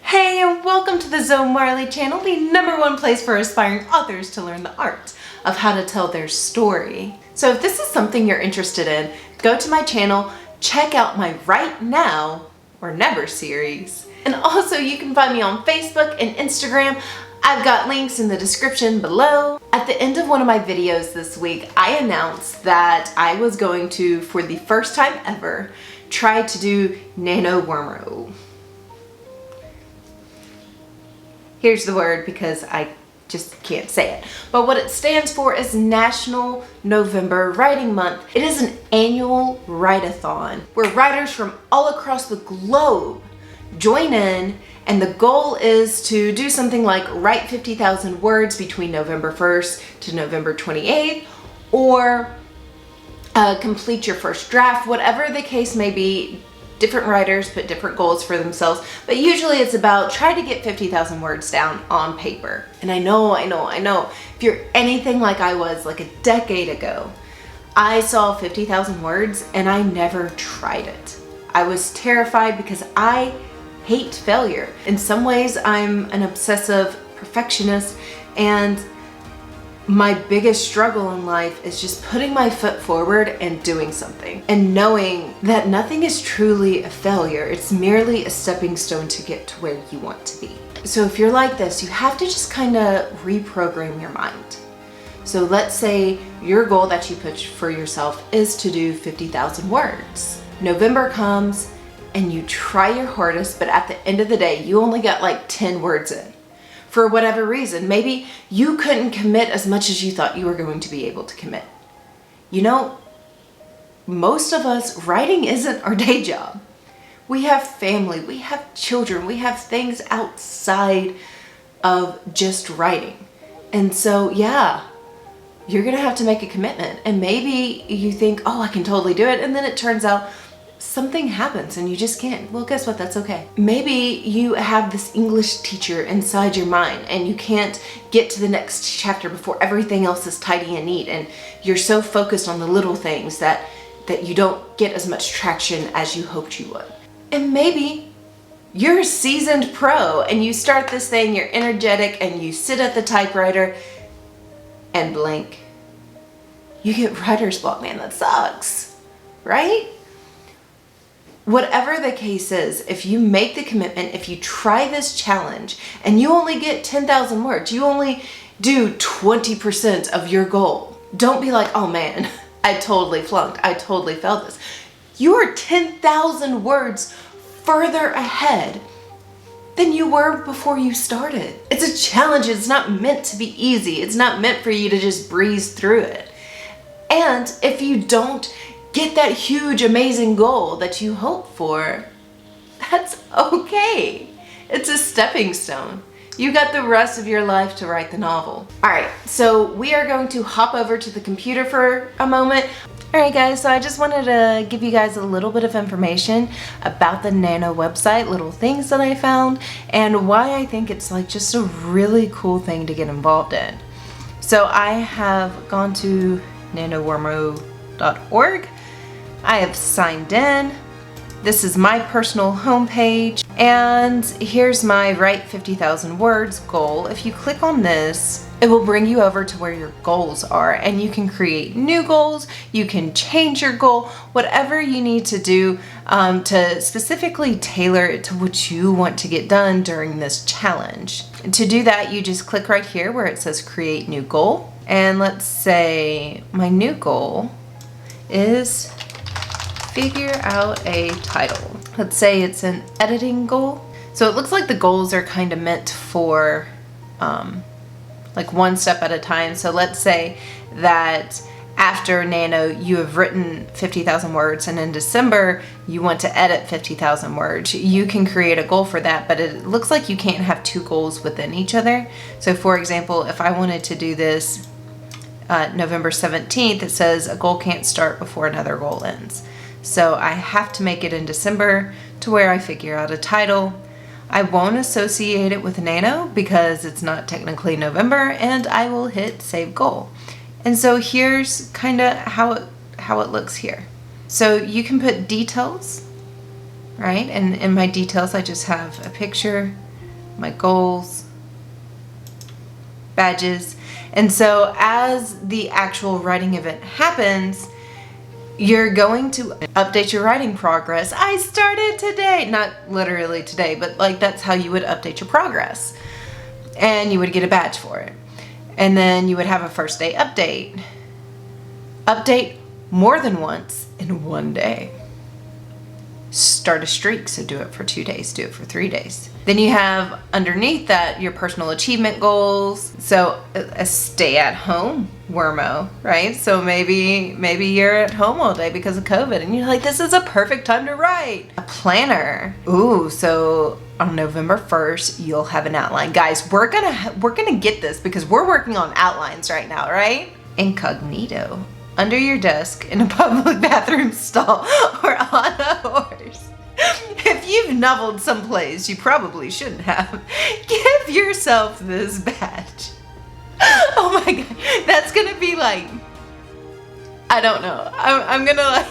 Hey, and welcome to the Zone Marley channel, the #1 place for aspiring authors to learn the art of how to tell their story. So if this is something you're interested in, go to my channel, check out my Write Now or Never series. And also you can find me on Facebook and Instagram. I've got links in the description below. At the end of one of my videos this week, I announced that I was going to, for the first time ever, try to do NaNoWriMo. Here's the word because I just can't say it. But what it stands for is National November Writing Month. It is an annual write-a-thon where writers from all across the globe join in, and the goal is to do something like write 50,000 words between November 1st to November 28th, or complete your first draft, whatever the case may be. Different writers put different goals for themselves, but usually it's about try to get 50,000 words down on paper. And I know, if you're anything like I was like a decade ago, I saw 50,000 words and I never tried it. I was terrified because I hate failure. In some ways, I'm an obsessive perfectionist, and my biggest struggle in life is just putting my foot forward and doing something and knowing that nothing is truly a failure. It's merely a stepping stone to get to where you want to be. So if you're like this, you have to just kind of reprogram your mind. So let's say your goal that you put for yourself is to do 50,000 words. November comes and you try your hardest, but at the end of the day, you only got like 10 words in. For whatever reason, maybe you couldn't commit as much as you thought you were going to be able to commit. You know, most of us, writing isn't our day job. We have family, we have children, we have things outside of just writing. And so, yeah, you're gonna have to make a commitment. And maybe you think, oh, I can totally do it. And then it turns out something happens and you just can't. Well, guess what? That's okay. Maybe you have this English teacher inside your mind and you can't get to the next chapter before everything else is tidy and neat, and you're so focused on the little things that you don't get as much traction as you hoped you would. And maybe you're a seasoned pro and you start this thing, you're energetic, and you sit at the typewriter and blank. You get writer's block, man. That sucks, right? Whatever the case is, if you make the commitment, if you try this challenge and you only get 10,000 words, you only do 20% of your goal. Don't be like, oh man, I totally flunked. I totally failed this. You are 10,000 words further ahead than you were before you started. It's a challenge. It's not meant to be easy. It's not meant for you to just breeze through it. And if you don't get that huge, amazing goal that you hope for, that's okay. It's a stepping stone. You got the rest of your life to write the novel. All right, so we are going to hop over to the computer for a moment. All right, guys, so I just wanted to give you guys a little bit of information about the NaNo website, little things that I found, and why I think it's like just a really cool thing to get involved in. So I have gone to NaNoWriMo.org. I have signed in. This is my personal homepage, and here's my write 50,000 words goal. If you click on this, it will bring you over to where your goals are, and you can create new goals, you can change your goal, whatever you need to do to specifically tailor it to what you want to get done during this challenge. And to do that, you just click right here where it says create new goal, and let's say my new goal is figure out a title. Let's say it's an editing goal. So it looks like the goals are kind of meant for like one step at a time. So let's say that after Nano you have written 50,000 words, and in December you want to edit 50,000 words. You can create a goal for that, but it looks like you can't have two goals within each other. So for example, if I wanted to do this November 17th, it says a goal can't start before another goal ends. So I have to make it in December to where I figure out a title. I won't associate it with Nano because it's not technically November, and I will hit save goal. And so here's kind of how how it looks here. So you can put details, right? And in my details, I just have a picture, my goals, badges. And so as the actual writing event happens, you're going to update your writing progress. I started today, not literally today, but like that's how you would update your progress. And you would get a badge for it. And then you would have a first day update. Update more than once in one day. Start a streak, so do it for 2 days, do it for 3 days. Then you have underneath that your personal achievement goals. So a stay at home WRITE.NOW, right? So maybe you're at home all day because of COVID and you're like, this is a perfect time to write. A planner. Ooh, so on November 1st, you'll have an outline. Guys, we're gonna get this because we're working on outlines right now, right? Incognito. Under your desk, in a public bathroom stall, or on a horse. If you've noveled someplace you probably shouldn't have, give yourself this badge. Oh my god, that's gonna be like, I don't know. I'm gonna like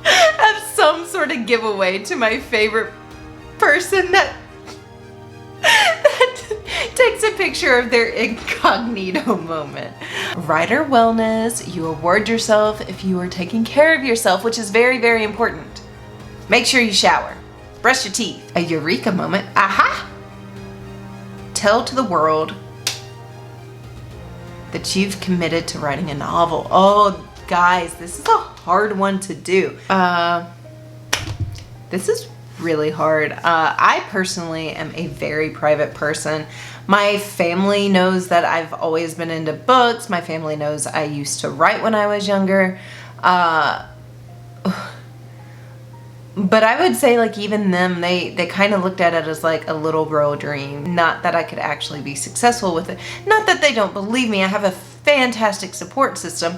have some sort of giveaway to my favorite person that takes a picture of their incognito moment. Writer wellness, you award yourself if you are taking care of yourself, which is very, very important. Make sure you shower, brush your teeth. A eureka moment, aha! Tell to the world that you've committed to writing a novel. Oh, guys, this is a hard one to do. This is really hard. I personally am a very private person. My family knows that I've always been into books. My family knows I used to write when I was younger. But I would say like even them, they kind of looked at it as like a little girl dream. Not that I could actually be successful with it. Not that they don't believe me. I have a fantastic support system.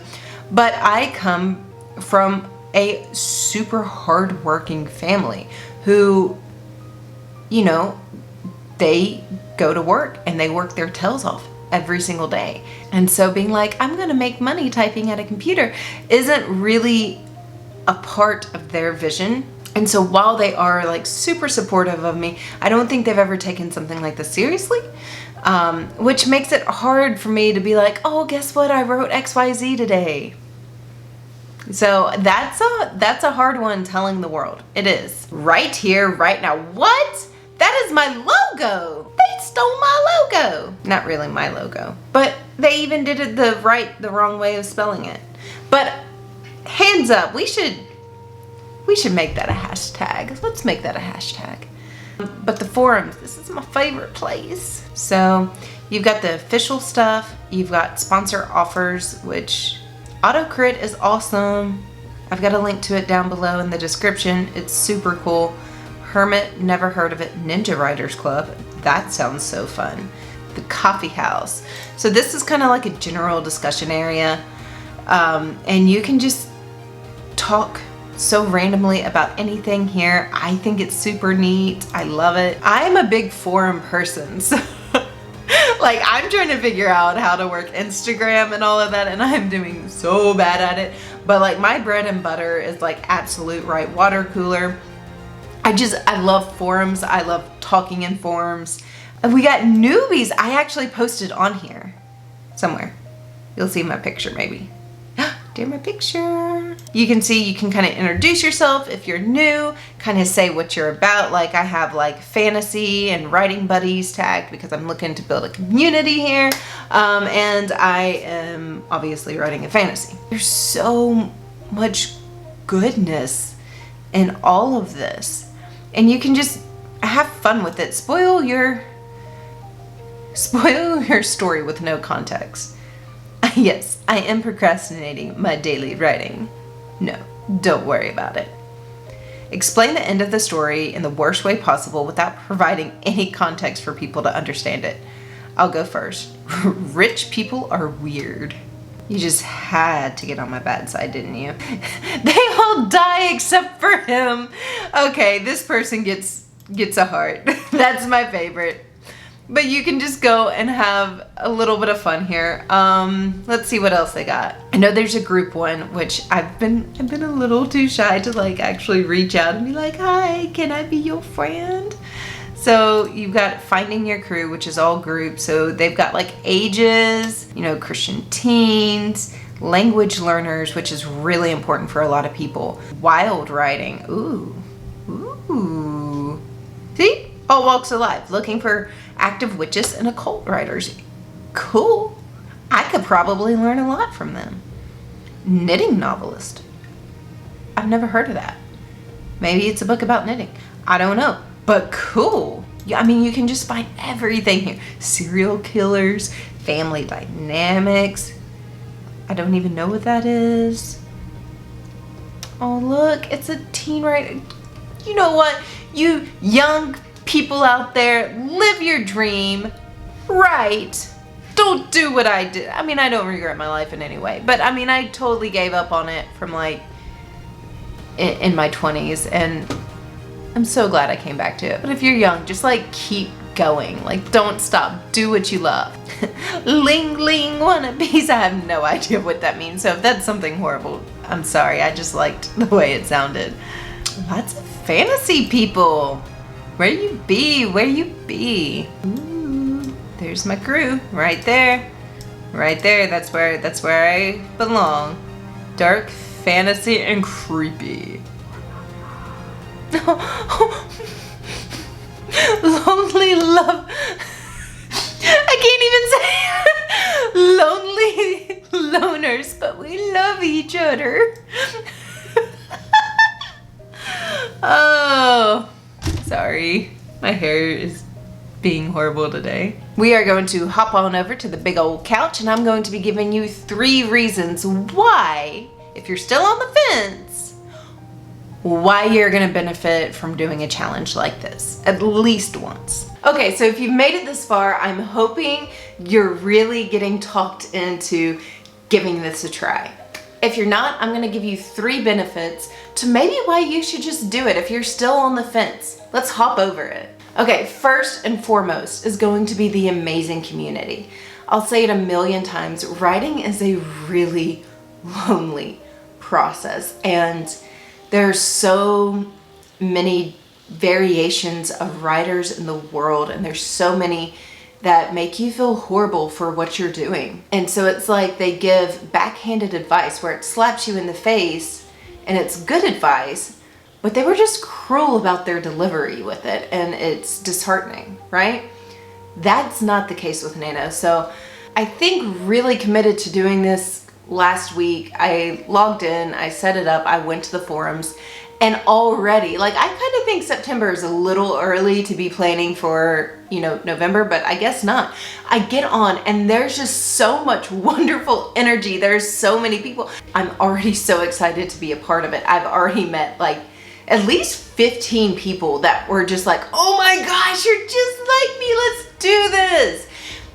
But I come from a super hardworking family who, you know, they go to work and they work their tails off every single day. And so being like, I'm gonna make money typing at a computer isn't really a part of their vision. And so while they are like super supportive of me, I don't think they've ever taken something like this seriously, which makes it hard for me to be like, oh, guess what? I wrote XYZ today. So that's a hard one telling the world. It is. Right here, right now. What? That is my logo. They stole my logo. Not really my logo, but they even did it the wrong way of spelling it. But hands up, we should make that a hashtag. Let's make that a hashtag. But the forums, this is my favorite place. So you've got the official stuff. You've got sponsor offers, which AutoCrit is awesome. I've got a link to it down below in the description. It's super cool. Hermit, never heard of it. Ninja Writers Club, that sounds so fun. The Coffee House. So this is kind of like a general discussion area. And you can just talk so randomly about anything here. I think it's super neat. I love it. I'm a big forum person, so like I'm trying to figure out how to work Instagram and all of that, and I'm doing so bad at it. But like my bread and butter is like absolute right water cooler. I love forums. I love talking in forums. We got newbies. I actually posted on here somewhere. You'll see my picture maybe. Dear my picture. You can see, you can kind of introduce yourself if you're new, kind of say what you're about. Like I have like fantasy and writing buddies tagged because I'm looking to build a community here. And I am obviously writing a fantasy. There's so much goodness in all of this. And you can just have fun with it. Spoil your story with no context. Yes, I am procrastinating my daily writing. No, don't worry about it. Explain the end of the story in the worst way possible without providing any context for people to understand it. I'll go first. Rich people are weird. You just had to get on my bad side, didn't you? They all die except for him. Okay, this person gets a heart. That's my favorite. But you can just go and have a little bit of fun here. Let's see what else they got. I know there's a group one, which I've been a little too shy to like actually reach out and be like, hi, can I be your friend? So you've got Finding Your Crew, which is all groups. So they've got like ages, you know, Christian teens, language learners, which is really important for a lot of people. Wild writing, ooh. See? All walks of life, looking for active witches and occult writers. Cool. I could probably learn a lot from them. Knitting novelist. I've never heard of that. Maybe it's a book about knitting. I don't know, but cool. I mean, you can just find everything here. Serial killers, family dynamics. I don't even know what that is. Oh, look, it's a teen writer. You know what? You young people out there, live your dream, write. Don't do what I did. I mean, I don't regret my life in any way, but I mean, I totally gave up on it from like in my 20s, and I'm so glad I came back to it. But if you're young, just like keep going. Like, don't stop. Do what you love. Ling ling wannabes. I have no idea what that means. So if that's something horrible, I'm sorry. I just liked the way it sounded. Lots of fantasy people. Where you be? Where you be? Ooh, there's my crew right there. Right there. That's where I belong. Dark, fantasy, and creepy. Lonely love. I can't even say lonely loners, but we love each other. Oh, sorry. My hair is being horrible today. We are going to hop on over to the big old couch, and I'm going to be giving you 3 reasons why, if you're still on the fence, why you're gonna benefit from doing a challenge like this, at least once. Okay, so if you've made it this far, I'm hoping you're really getting talked into giving this a try. If you're not, I'm gonna give you 3 benefits to maybe why you should just do it if you're still on the fence. Let's hop over it. Okay, first and foremost is going to be the amazing community. I'll say it a million times, writing is a really lonely process, and there's so many variations of writers in the world, and there's so many that make you feel horrible for what you're doing. And so it's like they give backhanded advice where it slaps you in the face and it's good advice, but they were just cruel about their delivery with it, and it's disheartening, right? That's not the case with NaNo. So I think really committed to doing this last week. I logged in, I set it up, I went to the forums, and already, like, I kind of think September is a little early to be planning for, you know, November, but I guess not. I get on and there's just so much wonderful energy. There's so many people. I'm already so excited to be a part of it. I've already met like at least 15 people that were just like, oh my gosh, you're just like me, let's do this.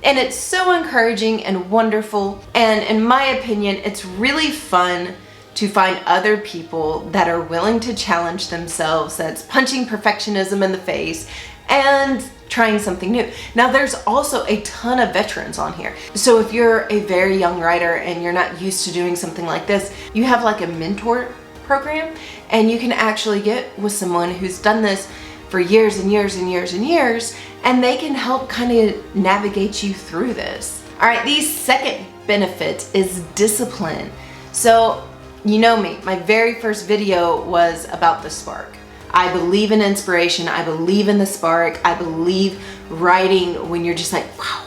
And it's so encouraging and wonderful. And in my opinion, it's really fun to find other people that are willing to challenge themselves, that's punching perfectionism in the face and trying something new. Now, there's also a ton of veterans on here. So if you're a very young writer and you're not used to doing something like this, you have like a mentor program, and you can actually get with someone who's done this for years and years and years and years, and they can help kind of navigate you through this. All right, the second benefit is discipline. So you know me, my very first video was about the spark. I believe in inspiration, I believe in the spark, I believe writing when you're just like, wow,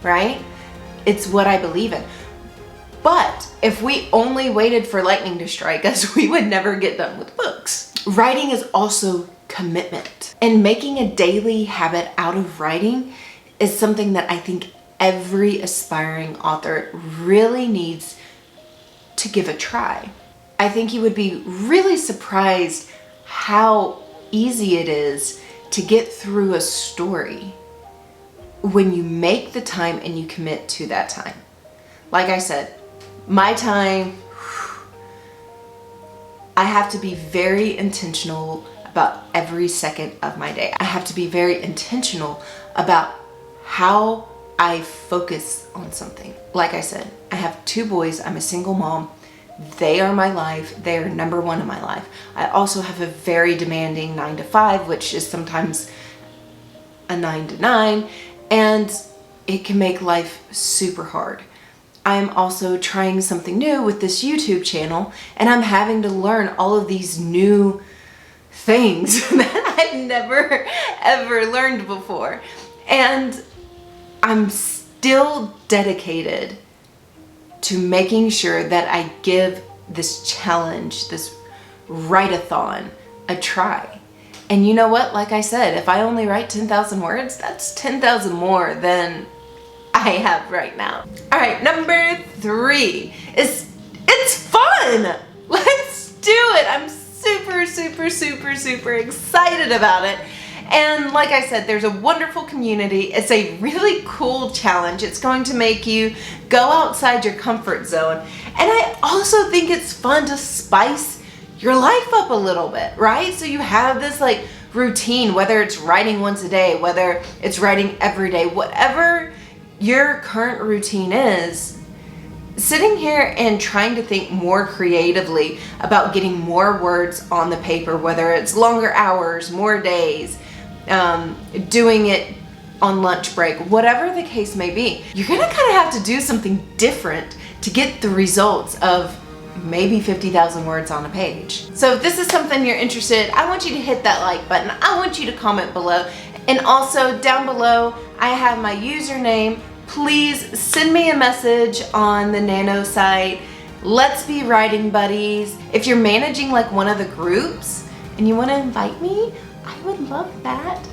right? It's what I believe in. But if we only waited for lightning to strike us, we would never get done with books. Writing is also commitment. And making a daily habit out of writing is something that I think every aspiring author really needs to give a try. I think you would be really surprised how easy it is to get through a story when you make the time and you commit to that time. Like I said, my time, I have to be very intentional about every second of my day. I have to be very intentional about how I focus on something. Like I said, I have 2 boys, I'm a single mom. They are my life, they are number 1 in my life. I also have a very demanding 9 to 5, which is sometimes a 9 to 9, and it can make life super hard. I'm also trying something new with this YouTube channel, and I'm having to learn all of these new things that I've never ever learned before. And I'm still dedicated to making sure that I give this challenge, this write-a-thon, a try. And you know what? Like I said, if I only write 10,000 words, that's 10,000 more than I have right now. All right, number 3 is it's fun. Let's do it. I'm super, super, super, super excited about it. And like I said, there's a wonderful community. It's a really cool challenge. It's going to make you go outside your comfort zone. And I also think it's fun to spice your life up a little bit, right? So you have this like routine, whether it's writing once a day, whether it's writing every day, whatever your current routine is, sitting here and trying to think more creatively about getting more words on the paper, whether it's longer hours, more days, doing it on lunch break, whatever the case may be, you're gonna kind of have to do something different to get the results of maybe 50,000 words on a page. So if this is something you're interested, I want you to hit that like button. I want you to comment below. And also down below, I have my username. Please send me a message on the NaNo site. Let's be writing buddies. If you're managing like one of the groups and you want to invite me, I would love that.